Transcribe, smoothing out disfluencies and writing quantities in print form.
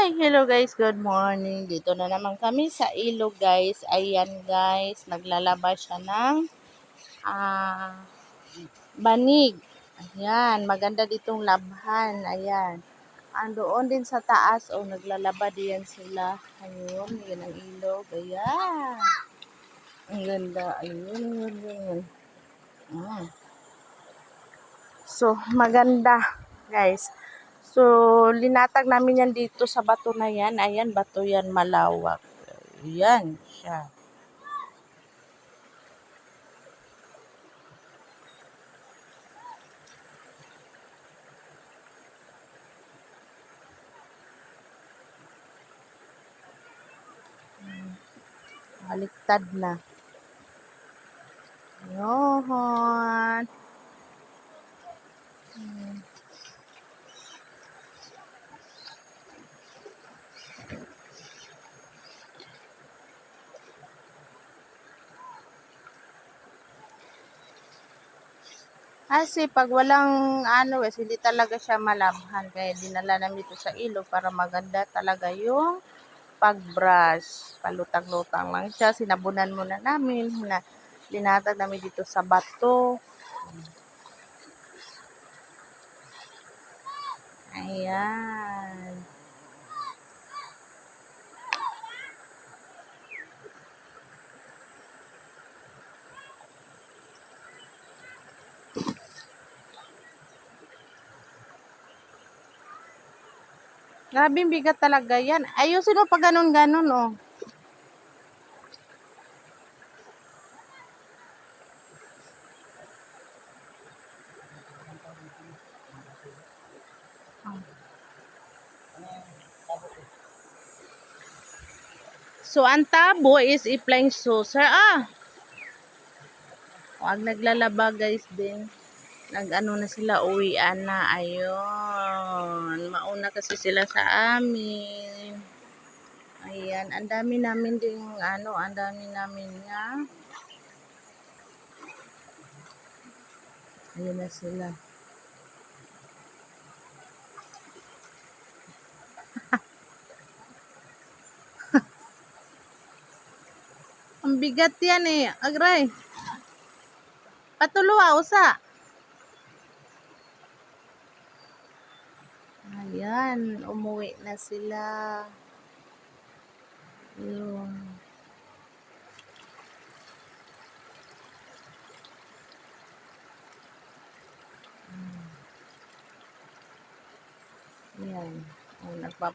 Hello guys, good morning. Dito na naman kami sa ilog guys. Ayan guys, naglalaba siya ng banig. Ayan, maganda ditong labhan. Ayan. Andoon din sa taas, naglalaba diyan sila. Ayun, yan ang ilog. Ayan. Ang ganda. Ayun. So, maganda guys. So, linatag namin yan dito sa bato na yan. Ayan, bato yan malawak. Ayan siya. Baliktad na. Yohon. Kasi pag walang hindi talaga siya malabhan. Kaya dinala namin dito sa ilog para maganda talaga yung pag-brush. Palutang-lutang lang siya. Sinabunan muna namin. Linatag namin dito sa bato. Ayan. Grabe bigat talaga yan. Ayusin mo pag ganun-ganun, oh. So, ang tabo is i-flying saucer. Wag naglalaba guys din. Nag-ano na sila, uwian na. Ayun. Mauna kasi sila sa amin. Ayan. Ang dami namin din, ang dami namin nga. Ayan na sila. Ang bigat yan eh. Agray. Patuluwa, usa. Ayan. Umuwi na sila. Ayun. Ayan.